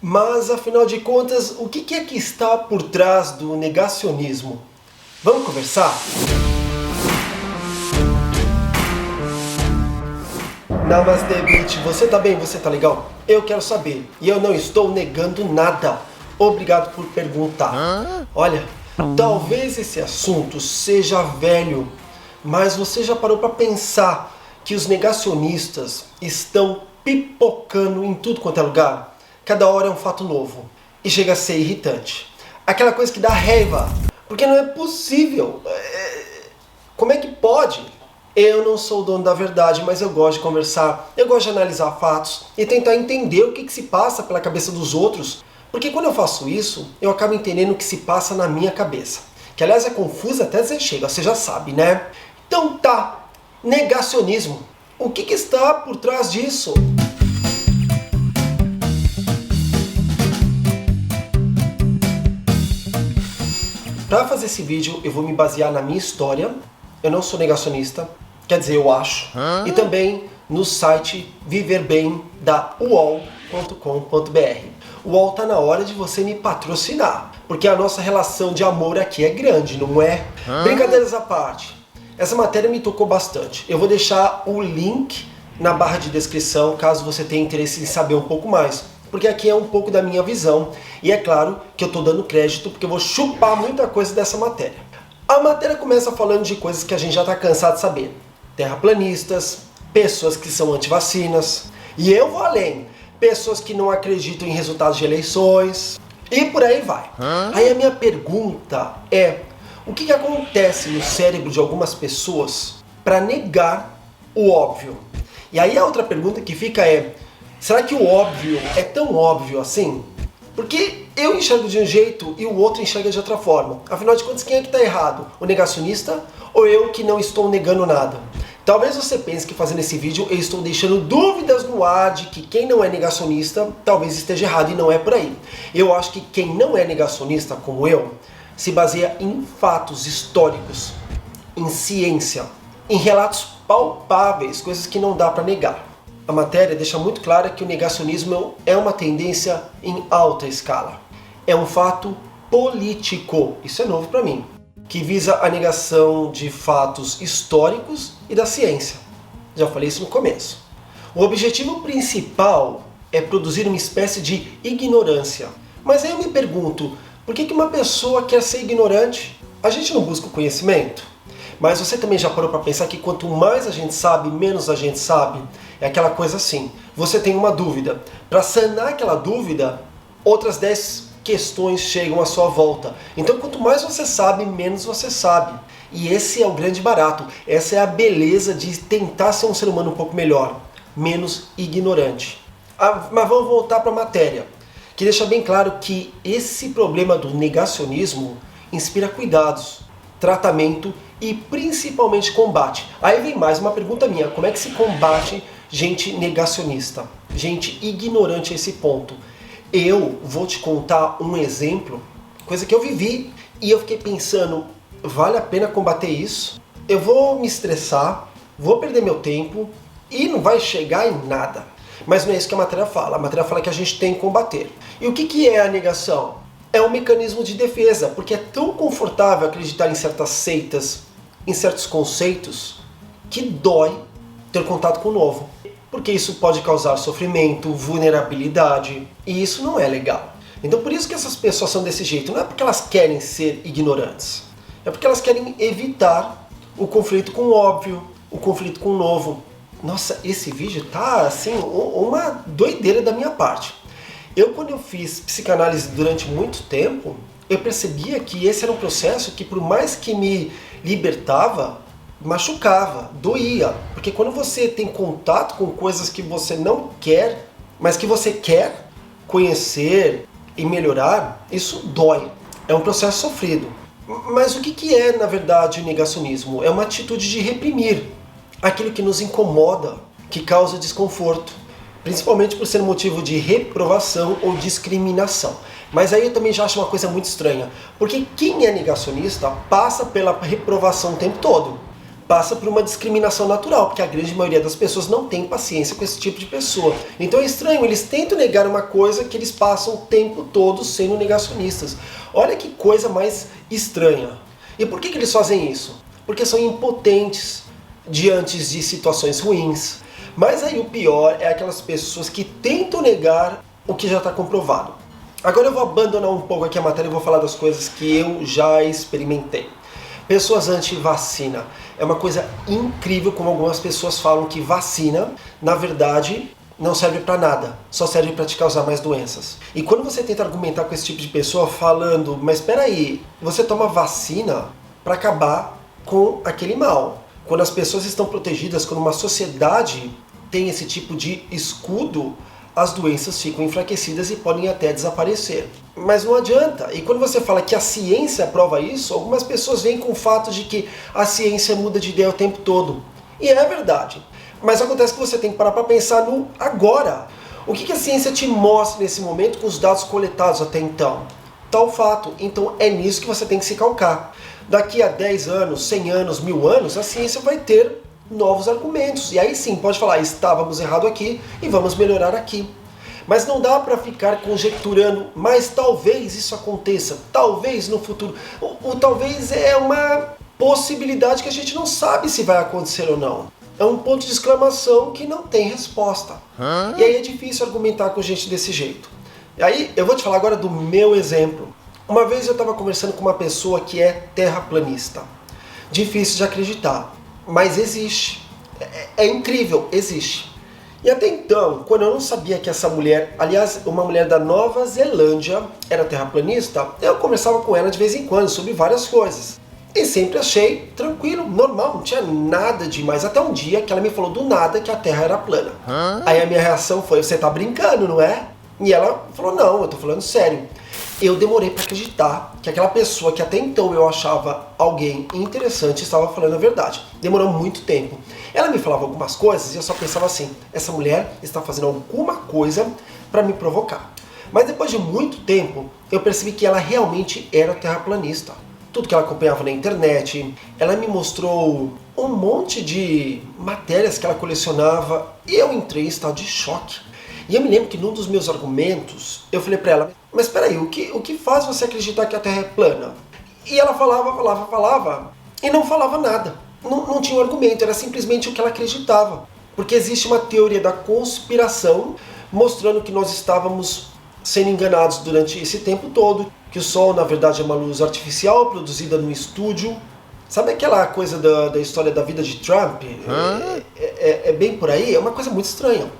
Mas, afinal de contas, o que é que está por trás do negacionismo? Vamos conversar? Namastê, Beat. Você tá bem? Você tá legal? Eu quero saber. E eu não estou negando nada. Obrigado por perguntar. Olha, talvez esse assunto seja velho, mas você já parou para pensar que os negacionistas estão pipocando em tudo quanto é lugar? Cada hora é um fato novo. E chega a ser irritante. Aquela coisa que dá raiva. Porque não é possível. Como é que pode? Eu não sou o dono da verdade, mas eu gosto de conversar, eu gosto de analisar fatos e tentar entender o que se passa pela cabeça dos outros. Porque quando eu faço isso, eu acabo entendendo o que se passa na minha cabeça. Que aliás é confuso até dizer chega, você já sabe, né? Então tá, negacionismo. O que está por trás disso? Para fazer esse vídeo eu vou me basear na minha história. Eu não sou negacionista, quer dizer, eu acho. E também no site Viver Bem da uol.com.br. O UOL tá na hora de você me patrocinar, porque a nossa relação de amor aqui é grande, não é? Brincadeiras à parte, essa matéria me tocou bastante. Eu vou deixar o link na barra de descrição, caso você tenha interesse em saber um pouco mais. Porque aqui é um pouco da minha visão, e é claro que eu estou dando crédito, porque eu vou chupar muita coisa dessa matéria. A matéria começa falando de coisas que a gente já está cansado de saber. Terraplanistas, pessoas que são antivacinas, e eu vou além. Pessoas que não acreditam em resultados de eleições, e por aí vai. Aí a minha pergunta é, o que acontece no cérebro de algumas pessoas para negar o óbvio? E aí a outra pergunta que fica é, será que o óbvio é tão óbvio assim? Porque eu enxergo de um jeito e o outro enxerga de outra forma. Afinal de contas, quem é que está errado? O negacionista ou eu que não estou negando nada? Talvez você pense que fazendo esse vídeo eu estou deixando dúvidas no ar de que quem não é negacionista talvez esteja errado e não é por aí. Eu acho que quem não é negacionista, como eu, se baseia em fatos históricos, em ciência, em relatos palpáveis, coisas que não dá para negar. A matéria deixa muito clara que o negacionismo é uma tendência em alta escala. É um fato político, isso é novo para mim, que visa a negação de fatos históricos e da ciência. Já falei isso no começo. O objetivo principal é produzir uma espécie de ignorância. Mas aí eu me pergunto, por que uma pessoa quer ser ignorante? A gente não busca o conhecimento? Mas você também já parou para pensar que quanto mais a gente sabe, menos a gente sabe? É aquela coisa assim, você tem uma dúvida. Para sanar aquela dúvida, outras 10 questões chegam à sua volta. Então quanto mais você sabe, menos você sabe. E esse é o grande barato. Essa é a beleza de tentar ser um ser humano um pouco melhor, menos ignorante. Mas vamos voltar para a matéria, que deixa bem claro que esse problema do negacionismo inspira cuidados, tratamento e principalmente combate. Aí vem mais uma pergunta minha, como é que se combate gente negacionista, gente ignorante a esse ponto? Eu vou te contar um exemplo, coisa que eu vivi e eu fiquei pensando, vale a pena combater isso? Eu vou me estressar, vou perder meu tempo e não vai chegar em nada. Mas não é isso que a matéria fala. A matéria fala que a gente tem que combater. E o que é a negação? É um mecanismo de defesa, porque é tão confortável acreditar em certas seitas, em certos conceitos, que dói ter contato com o novo. Porque isso pode causar sofrimento, vulnerabilidade, e isso não é legal. Então por isso que essas pessoas são desse jeito, não é porque elas querem ser ignorantes, é porque elas querem evitar o conflito com o óbvio, o conflito com o novo. Nossa, esse vídeo tá assim, uma doideira da minha parte. Quando eu fiz psicanálise durante muito tempo, eu percebia que esse era um processo que, por mais que me libertava, machucava, doía. Porque quando você tem contato com coisas que você não quer, mas que você quer conhecer e melhorar, isso dói. É um processo sofrido. Mas o que é, na verdade, o negacionismo? É uma atitude de reprimir aquilo que nos incomoda, que causa desconforto. Principalmente por ser motivo de reprovação ou discriminação. Mas aí eu também já acho uma coisa muito estranha, porque quem é negacionista passa pela reprovação o tempo todo. passa por uma discriminação natural, porque a grande maioria das pessoas não tem paciência com esse tipo de pessoa. Então é estranho, eles tentam negar uma coisa que eles passam o tempo todo sendo negacionistas. Olha que coisa mais estranha. E por que eles fazem isso? Porque são impotentes diante de situações ruins. Mas aí o pior é aquelas pessoas que tentam negar o que já está comprovado. Agora eu vou abandonar um pouco aqui a matéria e vou falar das coisas que eu já experimentei. Pessoas anti-vacina. É uma coisa incrível como algumas pessoas falam que vacina, na verdade, não serve para nada. Só serve para te causar mais doenças. E quando você tenta argumentar com esse tipo de pessoa falando, mas espera aí, você toma vacina para acabar com aquele mal. Quando as pessoas estão protegidas, quando uma sociedade tem esse tipo de escudo, as doenças ficam enfraquecidas e podem até desaparecer. Mas não adianta. E quando você fala que a ciência prova isso, algumas pessoas vêm com o fato de que a ciência muda de ideia o tempo todo. E é verdade. Mas acontece que você tem que parar para pensar no agora. O que a ciência te mostra nesse momento com os dados coletados até então? Tal fato. Então é nisso que você tem que se calcar. Daqui a 10 anos, 100 anos, 1000 anos, a ciência vai ter novos argumentos. E aí sim, pode falar, estávamos errados aqui e vamos melhorar aqui. Mas não dá para ficar conjecturando, mas talvez isso aconteça, talvez no futuro. O talvez é uma possibilidade que a gente não sabe se vai acontecer ou não. É um ponto de exclamação que não tem resposta. E aí é difícil argumentar com gente desse jeito. E aí eu vou te falar agora do meu exemplo. Uma vez eu estava conversando com uma pessoa que é terraplanista. Difícil de acreditar, mas existe. É incrível, existe. E até então, quando eu não sabia que essa mulher, aliás, uma mulher da Nova Zelândia, era terraplanista, eu conversava com ela de vez em quando sobre várias coisas. E sempre achei tranquilo, normal, não tinha nada demais. Até um dia que ela me falou do nada que a Terra era plana. Aí a minha reação foi, você tá brincando, não é? E ela falou, não, eu tô falando sério. Eu demorei para acreditar que aquela pessoa que até então eu achava alguém interessante estava falando a verdade. Demorou muito tempo. Ela me falava algumas coisas e eu só pensava assim, essa mulher está fazendo alguma coisa para me provocar. Mas depois de muito tempo, eu percebi que ela realmente era terraplanista. Tudo que ela acompanhava na internet, ela me mostrou um monte de matérias que ela colecionava e eu entrei em estado de choque. E eu me lembro que num dos meus argumentos, eu falei pra ela, mas peraí, o que faz você acreditar que a Terra é plana? E ela falava, e não falava nada. Não tinha um argumento, era simplesmente o que ela acreditava. Porque existe uma teoria da conspiração mostrando que nós estávamos sendo enganados durante esse tempo todo, que o Sol, na verdade, é uma luz artificial produzida no estúdio. Sabe aquela coisa da história da vida de Trump? É bem por aí, é uma coisa muito estranha.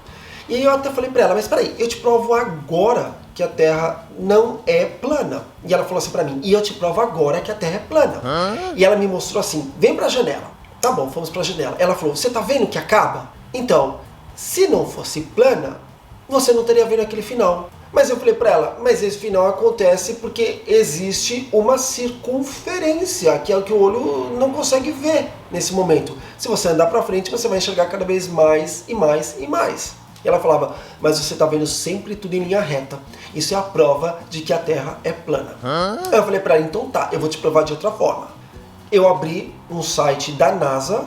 E aí eu até falei pra ela, mas peraí, eu te provo agora que a Terra não é plana. E ela falou assim pra mim, e eu te provo agora que a Terra é plana. E ela me mostrou assim, vem pra janela. Tá bom, fomos pra janela. Ela falou, você tá vendo que acaba? Então, se não fosse plana, você não teria visto aquele final. Mas eu falei pra ela, mas esse final acontece porque existe uma circunferência, que é o que o olho não consegue ver nesse momento. Se você andar pra frente, você vai enxergar cada vez mais e mais e mais. E ela falava, mas você está vendo sempre tudo em linha reta. Isso é a prova de que a Terra é plana. Aí eu falei pra ela, então tá, eu vou te provar de outra forma. Eu abri um site da NASA,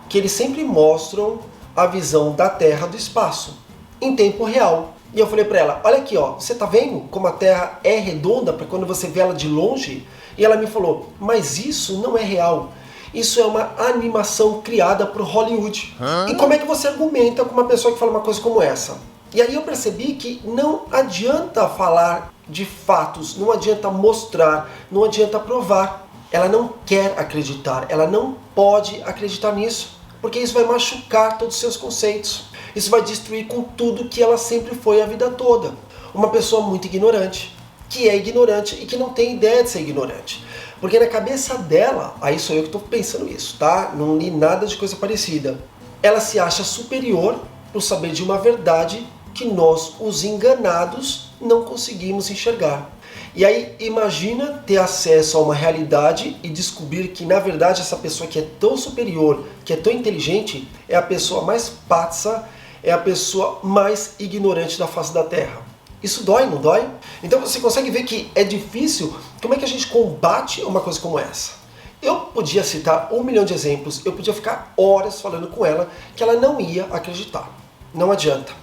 que eles sempre mostram a visão da Terra do espaço, em tempo real. E eu falei pra ela, olha aqui, ó, você tá vendo como a Terra é redonda para quando você vê ela de longe? E ela me falou, mas isso não é real. Isso é uma animação criada por Hollywood. E como é que você argumenta com uma pessoa que fala uma coisa como essa? E aí eu percebi que não adianta falar de fatos, não adianta mostrar, não adianta provar. Ela não quer acreditar, ela não pode acreditar nisso, porque isso vai machucar todos os seus conceitos. Isso vai destruir com tudo que ela sempre foi a vida toda. Uma pessoa muito ignorante, que é ignorante e que não tem ideia de ser ignorante. Porque na cabeça dela, aí sou eu que estou pensando isso, tá? Não li nada de coisa parecida. Ela se acha superior por saber de uma verdade que nós, os enganados, não conseguimos enxergar. E aí imagina ter acesso a uma realidade e descobrir que na verdade essa pessoa que é tão superior, que é tão inteligente, é a pessoa mais patsa, é a pessoa mais ignorante da face da Terra. Isso dói, não dói? Então você consegue ver que é difícil. Como é que a gente combate uma coisa como essa? Eu podia citar 1 milhão de exemplos, eu podia ficar horas falando com ela que ela não ia acreditar. Não adianta.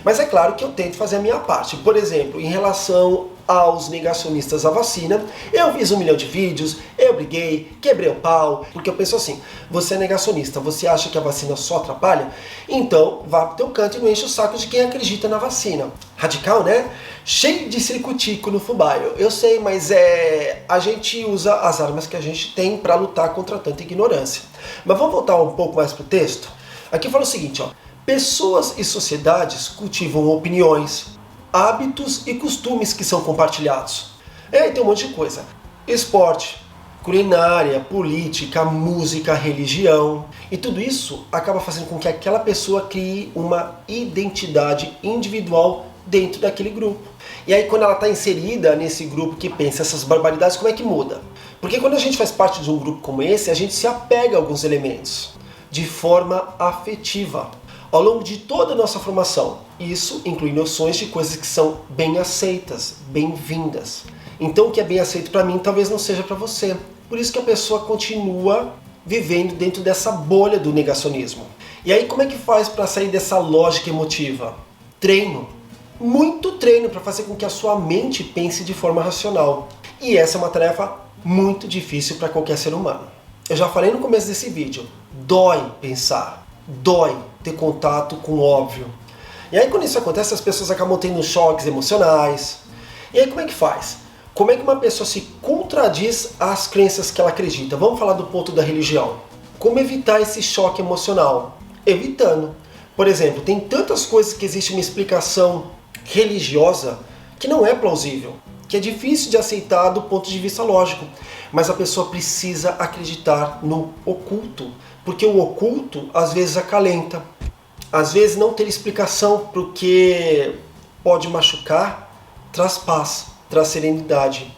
Mas é claro que eu tento fazer a minha parte. Por exemplo, em relação aos negacionistas da vacina, eu fiz 1 milhão de vídeos, eu briguei, quebrei o pau, porque eu penso assim, você é negacionista, você acha que a vacina só atrapalha? Então vá pro teu canto e não enche o saco de quem acredita na vacina. Radical, né? Cheio de ciricutico no fubá. Eu sei, mas a gente usa as armas que a gente tem para lutar contra tanta ignorância. Mas vamos voltar um pouco mais pro texto? Aqui fala o seguinte, ó. Pessoas e sociedades cultivam opiniões, hábitos e costumes que são compartilhados. Aí tem um monte de coisa. Esporte, culinária, política, música, religião. E tudo isso acaba fazendo com que aquela pessoa crie uma identidade individual dentro daquele grupo. E aí quando ela está inserida nesse grupo que pensa essas barbaridades, como é que muda? Porque quando a gente faz parte de um grupo como esse, a gente se apega a alguns elementos de forma afetiva ao longo de toda a nossa formação. Isso inclui noções de coisas que são bem aceitas, bem-vindas. Então o que é bem aceito para mim talvez não seja para você. Por isso que a pessoa continua vivendo dentro dessa bolha do negacionismo. E aí como é que faz para sair dessa lógica emotiva? Treino. Muito treino para fazer com que a sua mente pense de forma racional. E essa é uma tarefa muito difícil para qualquer ser humano. Eu já falei no começo desse vídeo, dói pensar, dói ter contato com o óbvio. E aí quando isso acontece, as pessoas acabam tendo choques emocionais. E aí como é que faz? Como é que uma pessoa se contradiz às crenças que ela acredita? Vamos falar do ponto da religião. Como evitar esse choque emocional? Evitando. Por exemplo, tem tantas coisas que existe uma explicação religiosa que não é plausível, que é difícil de aceitar do ponto de vista lógico. Mas a pessoa precisa acreditar no oculto, porque o oculto às vezes acalenta. Às vezes não ter explicação para o que pode machucar, traz paz, traz serenidade.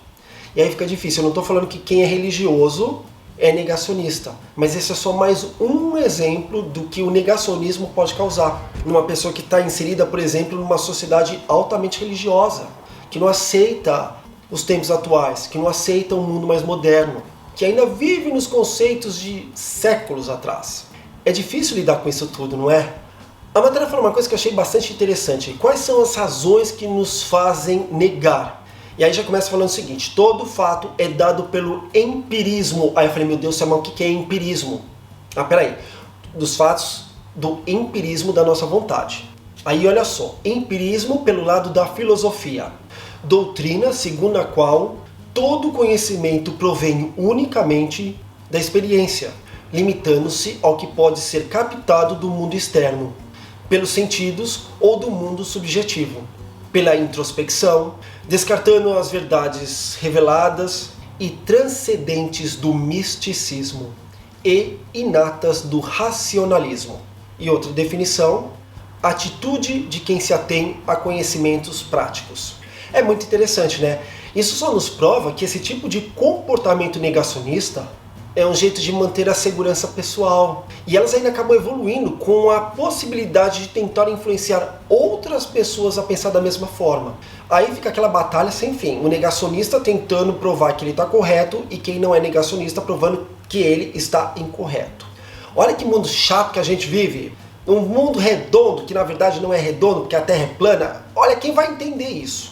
E aí fica difícil. Eu não estou falando que quem é religioso é negacionista, mas esse é só mais um exemplo do que o negacionismo pode causar numa pessoa que está inserida, por exemplo, numa sociedade altamente religiosa, que não aceita os tempos atuais, que não aceita um mundo mais moderno, que ainda vive nos conceitos de séculos atrás. É difícil lidar com isso tudo, não é? A matéria fala uma coisa que eu achei bastante interessante. Quais são as razões que nos fazem negar? E aí já começa falando o seguinte, todo fato é dado pelo empirismo. Aí eu falei, meu Deus do céu, mas o que é empirismo? Ah, peraí, dos fatos do empirismo da nossa vontade. Aí olha só, empirismo pelo lado da filosofia. Doutrina segundo a qual todo conhecimento provém unicamente da experiência, limitando-se ao que pode ser captado do mundo externo, pelos sentidos ou do mundo subjetivo, pela introspecção, descartando as verdades reveladas e transcendentes do misticismo e inatas do racionalismo. E outra definição, atitude de quem se atém a conhecimentos práticos. É muito interessante, né? Isso só nos prova que esse tipo de comportamento negacionista é um jeito de manter a segurança pessoal. E elas ainda acabam evoluindo com a possibilidade de tentar influenciar outras pessoas a pensar da mesma forma. Aí fica aquela batalha sem fim. O negacionista tentando provar que ele está correto e quem não é negacionista provando que ele está incorreto. Olha que mundo chato que a gente vive. Um mundo redondo que na verdade não é redondo porque a Terra é plana. Olha, quem vai entender isso?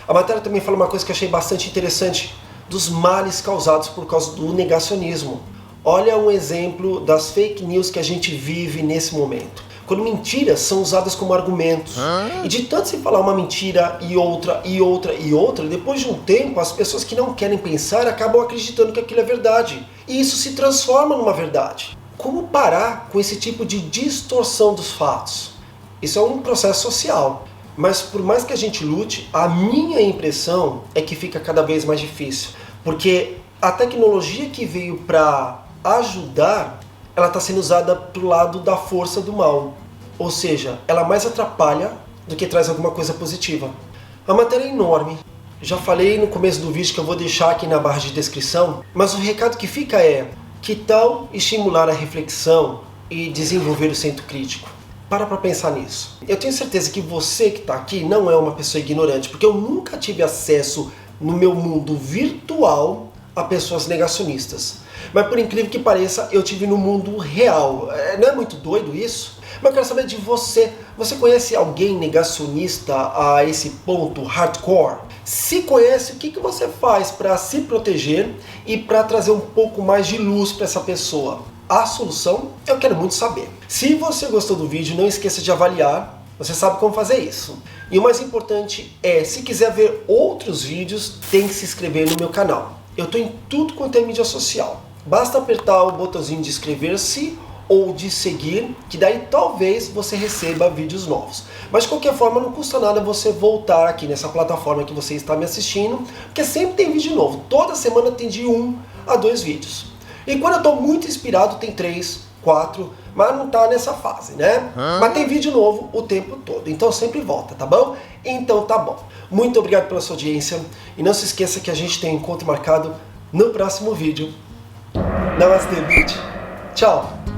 A matéria também fala uma coisa que eu achei bastante interessante, dos males causados por causa do negacionismo. Olha um exemplo das fake news que a gente vive nesse momento. Quando mentiras são usadas como argumentos. E de tanto se falar uma mentira e outra, e outra, e outra, depois de um tempo as pessoas que não querem pensar acabam acreditando que aquilo é verdade. E isso se transforma numa verdade. Como parar com esse tipo de distorção dos fatos? Isso é um processo social. Mas por mais que a gente lute, a minha impressão é que fica cada vez mais difícil. Porque a tecnologia que veio para ajudar, ela está sendo usada pro lado da força do mal. Ou seja, ela mais atrapalha do que traz alguma coisa positiva. A matéria é enorme. Já falei no começo do vídeo que eu vou deixar aqui na barra de descrição. Mas o recado que fica é, que tal estimular a reflexão e desenvolver o senso crítico? Para pensar nisso. Eu tenho certeza que você que está aqui não é uma pessoa ignorante, porque eu nunca tive acesso no meu mundo virtual a pessoas negacionistas. Mas por incrível que pareça, eu tive no mundo real. Não é muito doido isso? Mas eu quero saber de você. Você conhece alguém negacionista a esse ponto hardcore? Se conhece, o que você faz para se proteger e para trazer um pouco mais de luz para essa pessoa? A solução eu quero muito saber. Se você gostou do vídeo, não esqueça de avaliar. Você sabe como fazer isso. E o mais importante é, se quiser ver outros vídeos, tem que se inscrever no meu canal. Eu estou em tudo quanto é mídia social. Basta apertar o botãozinho de inscrever-se ou de seguir, que daí talvez você receba vídeos novos. Mas de qualquer forma, não custa nada você voltar aqui nessa plataforma que você está me assistindo, porque sempre tem vídeo novo. Toda semana tem de 1 a 2 vídeos. E quando eu estou muito inspirado, tem 3, 4, mas não está nessa fase, né? Mas tem vídeo novo o tempo todo, então sempre volta, tá bom? Então tá bom. Muito obrigado pela sua audiência e não se esqueça que a gente tem um encontro marcado no próximo vídeo. Namastê, bitch. Tchau.